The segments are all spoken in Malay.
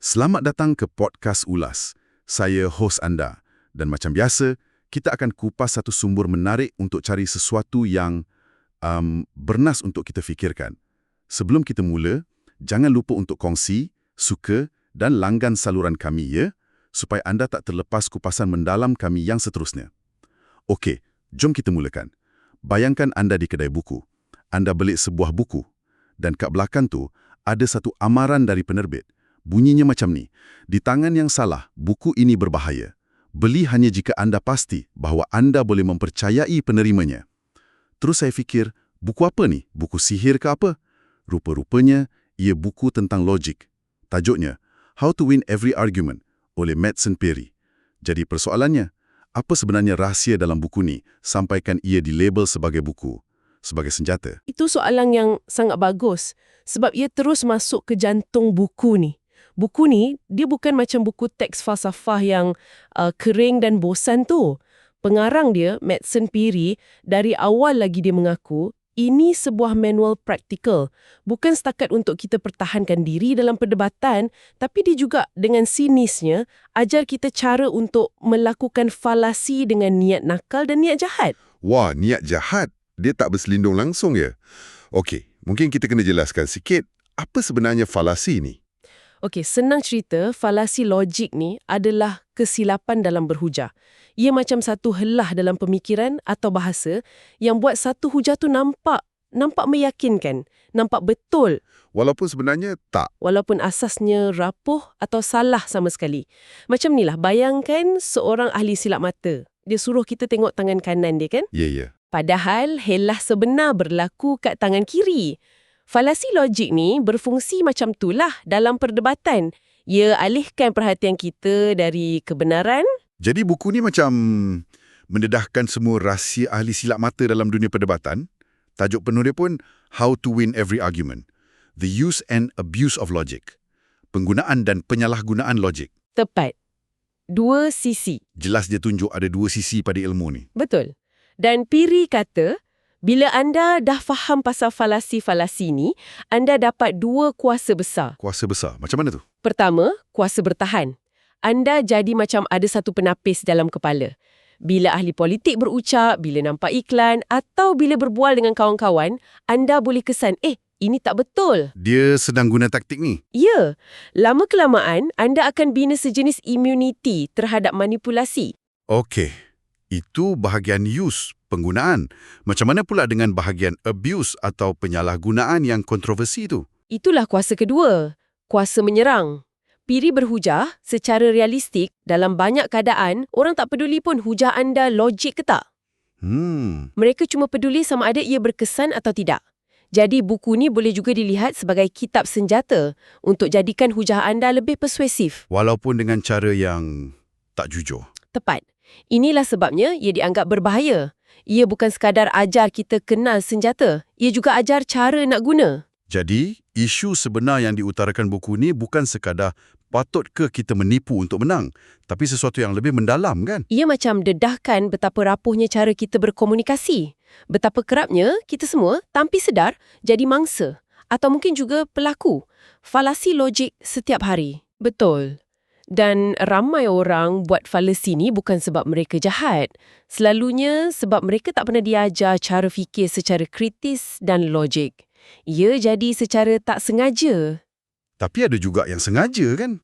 Selamat datang ke Podcast Ulas. Saya hos anda. Dan macam biasa, kita akan kupas satu sumber menarik untuk cari sesuatu yang bernas untuk kita fikirkan. Sebelum kita mula, jangan lupa untuk kongsi, suka dan langgan saluran kami ya, supaya anda tak terlepas kupasan mendalam kami yang seterusnya. Okey, jom kita mulakan. Bayangkan anda di kedai buku. Anda beli sebuah buku. Dan kat belakang tu, ada satu amaran dari penerbit. Bunyinya macam ni. Di tangan yang salah, buku ini berbahaya. Beli hanya jika anda pasti bahawa anda boleh mempercayai penerimanya. Terus saya fikir, buku apa ni? Buku sihir ke apa? Rupa-rupanya, ia buku tentang logik. Tajuknya, How to Win Every Argument oleh Madsen Perry. Jadi persoalannya, apa sebenarnya rahsia dalam buku ni sampaikan ia dilabel sebagai buku, sebagai senjata? Itu soalan yang sangat bagus sebab ia terus masuk ke jantung buku ni. Buku ni, dia bukan macam buku teks falsafah yang kering dan bosan tu. Pengarang dia, Madsen Perry, dari awal lagi dia mengaku, ini sebuah manual praktikal. Bukan setakat untuk kita pertahankan diri dalam perdebatan, tapi dia juga dengan sinisnya ajar kita cara untuk melakukan falasi dengan niat nakal dan niat jahat. Wah, niat jahat. Dia tak berselindung langsung ya? Okey, mungkin kita kena jelaskan sikit apa sebenarnya falasi ni? Okey, senang cerita, falasi logik ni adalah kesilapan dalam berhujah. Ia macam satu helah dalam pemikiran atau bahasa yang buat satu hujah tu nampak meyakinkan, nampak betul. Walaupun sebenarnya tak. Walaupun asasnya rapuh atau salah sama sekali. Macam ni lah, bayangkan seorang ahli silap mata. Dia suruh kita tengok tangan kanan dia kan? Ya. Padahal helah sebenar berlaku kat tangan kiri. Falasi logik ni berfungsi macam itulah dalam perdebatan. Ia alihkan perhatian kita dari kebenaran. Jadi buku ni macam mendedahkan semua rahsia ahli silap mata dalam dunia perdebatan. Tajuk penuh dia pun How to Win Every Argument. The Use and Abuse of Logic. Penggunaan dan penyalahgunaan logik. Tepat. Dua sisi. Jelas dia tunjuk ada dua sisi pada ilmu ni. Betul. Dan Perry kata, bila anda dah faham pasal falasi-falasi ni, anda dapat dua kuasa besar. Kuasa besar. Macam mana tu? Pertama, kuasa bertahan. Anda jadi macam ada satu penapis dalam kepala. Bila ahli politik berucap, bila nampak iklan atau bila berbual dengan kawan-kawan, anda boleh kesan, ini tak betul. Dia sedang guna taktik ni? Ya. Lama-kelamaan, anda akan bina sejenis immunity terhadap manipulasi. Okey. Itu bahagian use, penggunaan. Macam mana pula dengan bahagian abuse atau penyalahgunaan yang kontroversi tu? Itulah kuasa kedua, kuasa menyerang. Perry berhujah secara realistik dalam banyak keadaan, orang tak peduli pun hujah anda logik ke tak. Mereka cuma peduli sama ada ia berkesan atau tidak. Jadi buku ni boleh juga dilihat sebagai kitab senjata untuk jadikan hujah anda lebih persuasif. Walaupun dengan cara yang tak jujur. Tepat. Inilah sebabnya ia dianggap berbahaya. Ia bukan sekadar ajar kita kenal senjata, ia juga ajar cara nak guna. Jadi, isu sebenar yang diutarakan buku ni bukan sekadar patut ke kita menipu untuk menang, tapi sesuatu yang lebih mendalam kan? Ia macam dedahkan betapa rapuhnya cara kita berkomunikasi. Betapa kerapnya kita semua tanpa sedar jadi mangsa atau mungkin juga pelaku falasi logik setiap hari. Betul. Dan ramai orang buat falasi ni bukan sebab mereka jahat. Selalunya sebab mereka tak pernah diajar cara fikir secara kritis dan logik. Ia jadi secara tak sengaja. Tapi ada juga yang sengaja kan?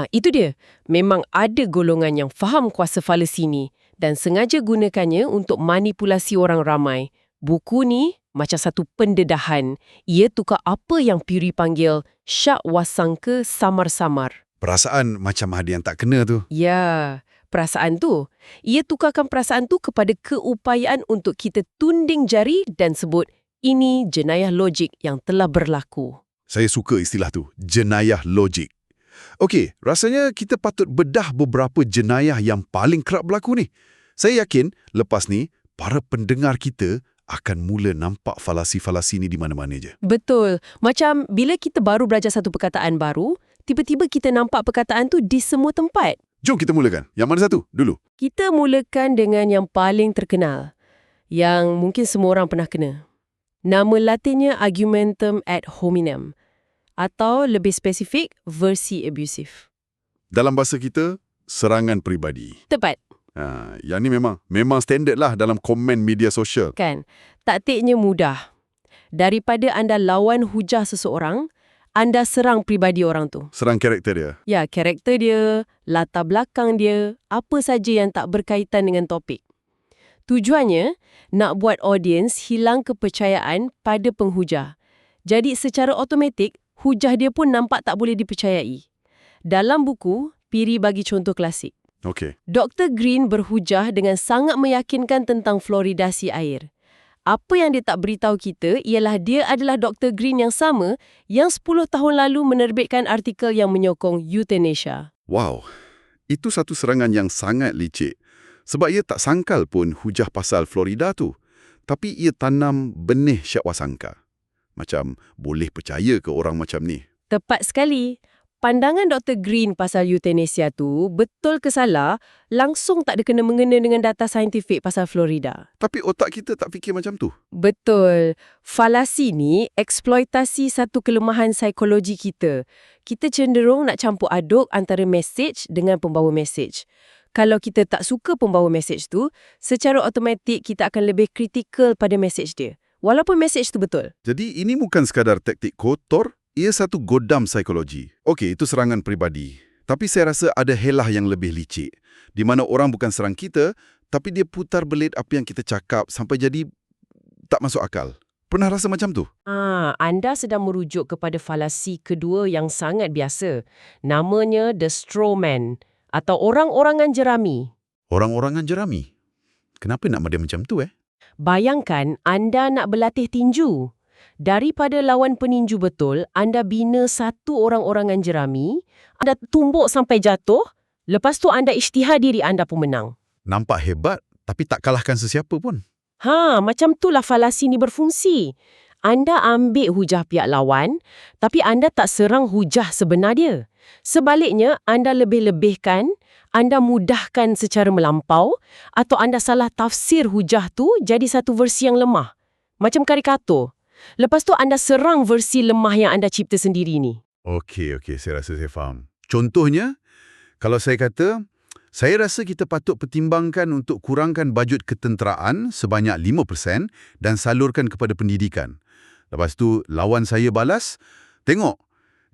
Itu dia. Memang ada golongan yang faham kuasa falasi ni dan sengaja gunakannya untuk manipulasi orang ramai. Buku ni macam satu pendedahan. Ia tukar apa yang Perry panggil syak wasangka samar-samar. Perasaan macam ada yang tak kena tu. Ya, perasaan tu. Ia tukarkan perasaan tu kepada keupayaan untuk kita tunding jari dan sebut, ini jenayah logik yang telah berlaku. Saya suka istilah tu, jenayah logik. Okey, rasanya kita patut bedah beberapa jenayah yang paling kerap berlaku ni. Saya yakin lepas ni, para pendengar kita akan mula nampak falasi-falasi ni di mana-mana je. Betul. Macam bila kita baru belajar satu perkataan baru, tiba-tiba kita nampak perkataan tu di semua tempat. Jom kita mulakan. Yang mana satu dulu? Kita mulakan dengan yang paling terkenal, yang mungkin semua orang pernah kena. Nama latinnya argumentum ad hominem, atau lebih spesifik, versi abusive. Dalam bahasa kita, serangan peribadi. Tepat, Yang ni memang standard lah dalam komen media sosial. kan? Taktiknya mudah. Daripada anda lawan hujah seseorang, anda serang pribadi orang tu. Serang karakter dia. Ya, karakter dia, latar belakang dia, apa saja yang tak berkaitan dengan topik. Tujuannya, nak buat audiens hilang kepercayaan pada penghujah. Jadi secara automatik, hujah dia pun nampak tak boleh dipercayai. Dalam buku, Piri bagi contoh klasik. Okey. Dr. Green berhujah dengan sangat meyakinkan tentang fluoridasi air. Apa yang dia tak beritahu kita ialah dia adalah Dr. Green yang sama yang 10 tahun lalu menerbitkan artikel yang menyokong euthanasia. Wow, itu satu serangan yang sangat licik. Sebab ia tak sangkal pun hujah pasal Florida tu. Tapi ia tanam benih syakwasangka. Macam, boleh percaya ke orang macam ni? Tepat sekali. Pandangan Dr. Green pasal euthanasia tu, betul ke salah, langsung tak ada kena-mengena dengan data saintifik pasal Florida. Tapi otak kita tak fikir macam tu. Betul. Falasi ni eksploitasi satu kelemahan psikologi kita. Kita cenderung nak campur aduk antara mesej dengan pembawa mesej. Kalau kita tak suka pembawa mesej tu, secara automatik kita akan lebih kritikal pada mesej dia. Walaupun mesej tu betul. Jadi ini bukan sekadar taktik kotor, ia satu godam psikologi. Okey, itu serangan peribadi. Tapi saya rasa ada helah yang lebih licik. Di mana orang bukan serang kita, tapi dia putar belit apa yang kita cakap sampai jadi tak masuk akal. Pernah rasa macam tu? Anda sedang merujuk kepada falasi kedua yang sangat biasa. Namanya the straw man atau orang-orangan jerami. Orang-orangan jerami. Kenapa nak dia macam tu Bayangkan anda nak berlatih tinju. Daripada lawan peninju betul, anda bina satu orang-orangan jerami, anda tumbuk sampai jatuh, lepas tu anda isytihar diri anda pemenang. Nampak hebat, tapi tak kalahkan sesiapa pun. Macam itulah falasi ni berfungsi. Anda ambil hujah pihak lawan, tapi anda tak serang hujah sebenar dia. Sebaliknya, anda lebih-lebihkan, anda mudahkan secara melampau, atau anda salah tafsir hujah tu jadi satu versi yang lemah. Macam karikatur. Lepas tu anda serang versi lemah yang anda cipta sendiri ni. Okey, saya rasa saya faham. Contohnya, kalau saya kata, saya rasa kita patut pertimbangkan untuk kurangkan bajet ketenteraan sebanyak 5% dan salurkan kepada pendidikan. Lepas tu, lawan saya balas, tengok,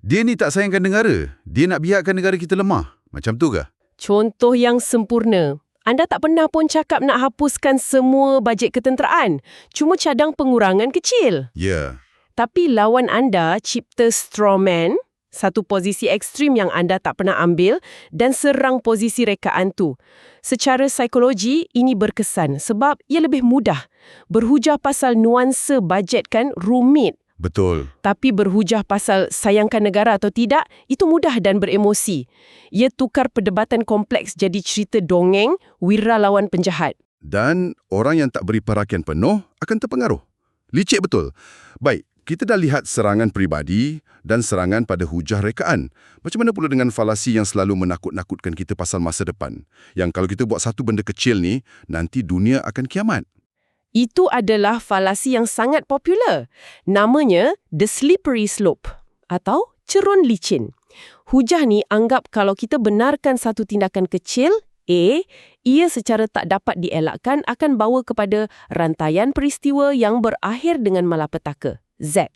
dia ni tak sayangkan negara. Dia nak biarkan negara kita lemah. Macam tu ke? Contoh yang sempurna. Anda tak pernah pun cakap nak hapuskan semua bajet ketenteraan. Cuma cadang pengurangan kecil. Ya. Tapi lawan anda cipta straw man, satu posisi ekstrim yang anda tak pernah ambil dan serang posisi rekaan tu. Secara psikologi, ini berkesan sebab ia lebih mudah. Berhujah pasal nuansa bajet kan rumit. Betul. Tapi berhujah pasal sayangkan negara atau tidak, itu mudah dan beremosi. Ia tukar perdebatan kompleks jadi cerita dongeng, wira lawan penjahat. Dan orang yang tak beri perhatian penuh akan terpengaruh. Licik betul. Baik, kita dah lihat serangan peribadi dan serangan pada hujah rekaan. Macam mana pula dengan falasi yang selalu menakut-nakutkan kita pasal masa depan? Yang kalau kita buat satu benda kecil ni, nanti dunia akan kiamat. Itu adalah falasi yang sangat popular. Namanya the slippery slope atau cerun licin. Hujah ni anggap kalau kita benarkan satu tindakan kecil, A, ia secara tak dapat dielakkan akan bawa kepada rantaian peristiwa yang berakhir dengan malapetaka, Z.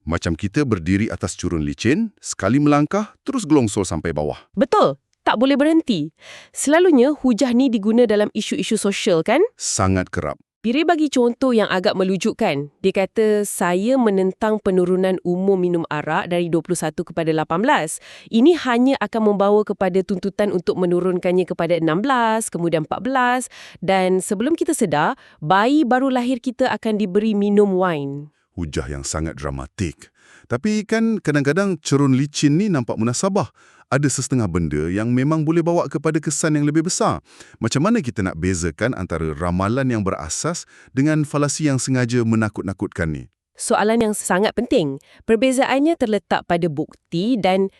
Macam kita berdiri atas curun licin, sekali melangkah, terus gelongsor sampai bawah. Betul. Tak boleh berhenti. Selalunya hujah ni diguna dalam isu-isu sosial kan? Sangat kerap. Piri bagi contoh yang agak melujukkan. Dia kata, saya menentang penurunan umur minum arak dari 21 kepada 18. Ini hanya akan membawa kepada tuntutan untuk menurunkannya kepada 16, kemudian 14. Dan sebelum kita sedar, bayi baru lahir kita akan diberi minum wine. Hujah yang sangat dramatik. Tapi kan kadang-kadang cerun licin ni nampak munasabah. Ada setengah benda yang memang boleh bawa kepada kesan yang lebih besar. Macam mana kita nak bezakan antara ramalan yang berasas dengan falasi yang sengaja menakut-nakutkan ni? Soalan yang sangat penting. Perbezaannya terletak pada bukti dan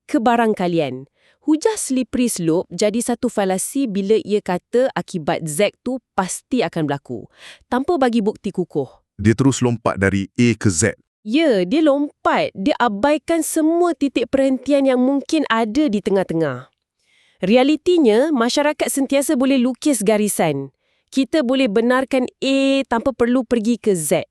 kebarangkalian. Hujah slippery slope jadi satu falasi bila ia kata akibat Z tu pasti akan berlaku. Tanpa bagi bukti kukuh. Dia terus lompat dari A ke Z. Ya, dia lompat. Dia abaikan semua titik perhentian yang mungkin ada di tengah-tengah. Realitinya, masyarakat sentiasa boleh lukis garisan. Kita boleh benarkan A tanpa perlu pergi ke Z.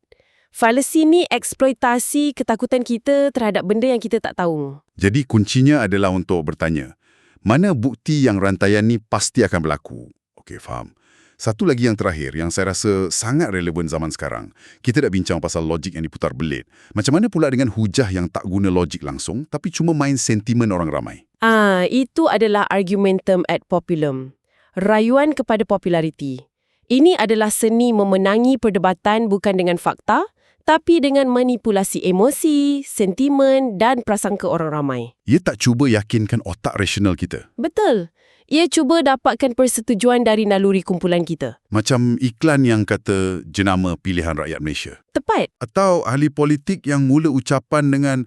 Falasi ni eksploitasi ketakutan kita terhadap benda yang kita tak tahu. Jadi kuncinya adalah untuk bertanya, mana bukti yang rantaian ni pasti akan berlaku? Okey, faham. Satu lagi yang terakhir yang saya rasa sangat relevan zaman sekarang. Kita dah bincang pasal logik yang diputar belit. Macam mana pula dengan hujah yang tak guna logik langsung tapi cuma main sentimen orang ramai? Itu adalah argumentum ad populum. Rayuan kepada populariti. Ini adalah seni memenangi perdebatan bukan dengan fakta, tapi dengan manipulasi emosi, sentimen dan prasangka orang ramai. Ia tak cuba yakinkan otak rasional kita. Betul. Ia cuba dapatkan persetujuan dari naluri kumpulan kita. Macam iklan yang kata jenama pilihan rakyat Malaysia. Tepat. Atau ahli politik yang mula ucapan dengan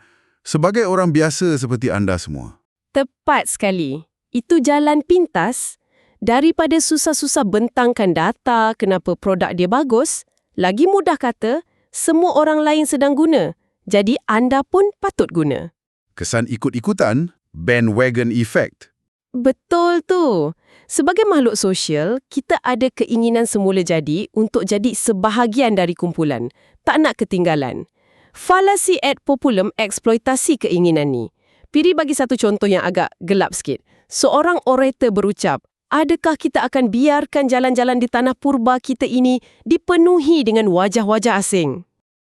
sebagai orang biasa seperti anda semua. Tepat sekali. Itu jalan pintas. Daripada susah-susah bentangkan data kenapa produk dia bagus, lagi mudah kata, semua orang lain sedang guna. Jadi anda pun patut guna. Kesan ikut-ikutan, bandwagon effect. Betul tu. Sebagai makhluk sosial, kita ada keinginan semula jadi untuk jadi sebahagian dari kumpulan. Tak nak ketinggalan. Falasi ad populum eksploitasi keinginan ni. Piri bagi satu contoh yang agak gelap sikit. Seorang orator berucap, adakah kita akan biarkan jalan-jalan di tanah purba kita ini dipenuhi dengan wajah-wajah asing?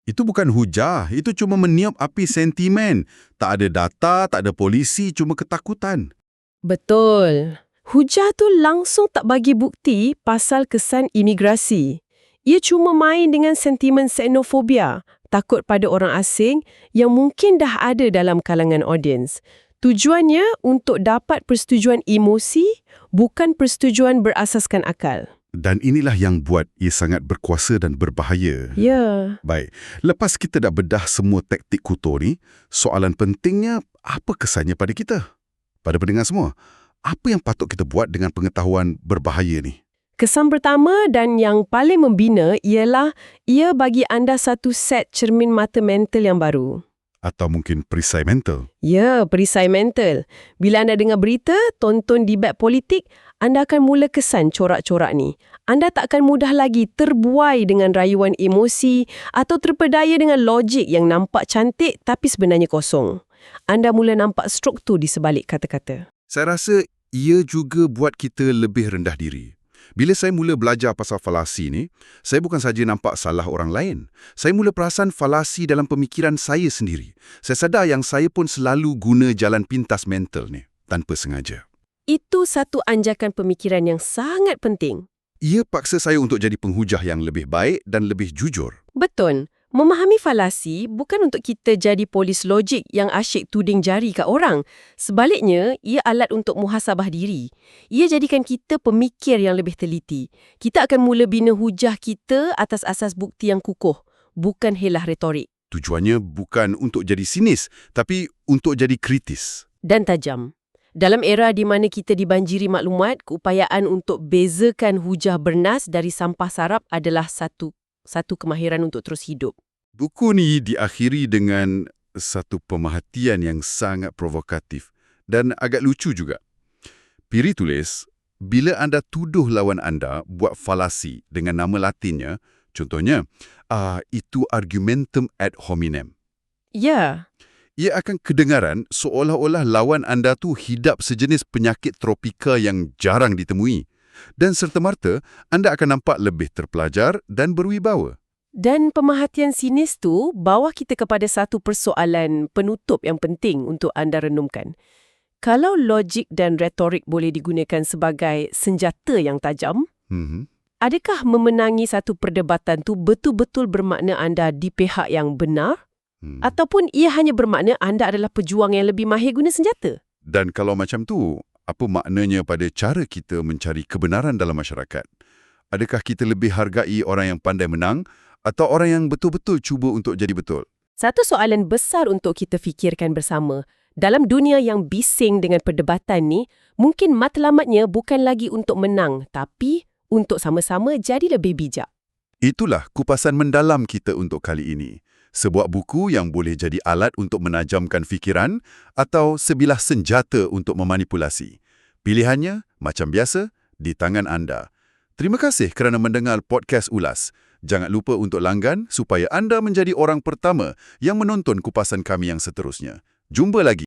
Itu bukan hujah, itu cuma meniup api sentimen. Tak ada data, tak ada polisi, cuma ketakutan. Betul. Hujah tu langsung tak bagi bukti pasal kesan imigrasi. Ia cuma main dengan sentimen xenofobia, takut pada orang asing yang mungkin dah ada dalam kalangan audiens. Tujuannya untuk dapat persetujuan emosi, bukan persetujuan berasaskan akal. Dan inilah yang buat ia sangat berkuasa dan berbahaya. Ya. Baik, lepas kita dah bedah semua taktik kuto ni, soalan pentingnya apa kesannya pada kita? Pada pendengar semua, apa yang patut kita buat dengan pengetahuan berbahaya ni? Kesan pertama dan yang paling membina ialah ia bagi anda satu set cermin mata mental yang baru. Atau mungkin perisai mental. Ya, perisai mental. Bila anda dengar berita, tonton debat politik, anda akan mula kesan corak-corak ni. Anda tak akan mudah lagi terbuai dengan rayuan emosi atau terpedaya dengan logik yang nampak cantik tapi sebenarnya kosong. Anda mula nampak struktur di sebalik kata-kata. Saya rasa ia juga buat kita lebih rendah diri. Bila saya mula belajar pasal falasi ni, saya bukan saja nampak salah orang lain. Saya mula perasan falasi dalam pemikiran saya sendiri. Saya sadar yang saya pun selalu guna jalan pintas mental ni, tanpa sengaja. Itu satu anjakan pemikiran yang sangat penting. Ia paksa saya untuk jadi penghujah yang lebih baik dan lebih jujur. Betul. Memahami falasi bukan untuk kita jadi polis logik yang asyik tuding jari kat orang. Sebaliknya, ia alat untuk muhasabah diri. Ia jadikan kita pemikir yang lebih teliti. Kita akan mula bina hujah kita atas asas bukti yang kukuh, bukan helah retorik. Tujuannya bukan untuk jadi sinis, tapi untuk jadi kritis. Dan tajam. Dalam era di mana kita dibanjiri maklumat, keupayaan untuk bezakan hujah bernas dari sampah sarap adalah satu kemahiran untuk terus hidup. Buku ni diakhiri dengan satu pemerhatian yang sangat provokatif dan agak lucu juga. Piri tulis, bila anda tuduh lawan anda buat falasi dengan nama latinnya, contohnya, itu argumentum ad hominem. Ya. Ia akan kedengaran seolah-olah lawan anda tu hidap sejenis penyakit tropika yang jarang ditemui. Dan serta-merta, anda akan nampak lebih terpelajar dan berwibawa. Dan pemerhatian sinis tu bawa kita kepada satu persoalan penutup yang penting untuk anda renungkan. Kalau logik dan retorik boleh digunakan sebagai senjata yang tajam, adakah memenangi satu perdebatan tu betul-betul bermakna anda di pihak yang benar? Ataupun ia hanya bermakna anda adalah pejuang yang lebih mahir guna senjata? Dan kalau macam tu, apa maknanya pada cara kita mencari kebenaran dalam masyarakat? Adakah kita lebih hargai orang yang pandai menang atau orang yang betul-betul cuba untuk jadi betul? Satu soalan besar untuk kita fikirkan bersama. Dalam dunia yang bising dengan perdebatan ni, mungkin matlamatnya bukan lagi untuk menang, tapi untuk sama-sama jadi lebih bijak. Itulah kupasan mendalam kita untuk kali ini. Sebuah buku yang boleh jadi alat untuk menajamkan fikiran atau sebilah senjata untuk memanipulasi. Pilihannya, macam biasa, di tangan anda. Terima kasih kerana mendengar podcast Ulas. Jangan lupa untuk langgan supaya anda menjadi orang pertama yang menonton kupasan kami yang seterusnya. Jumpa lagi.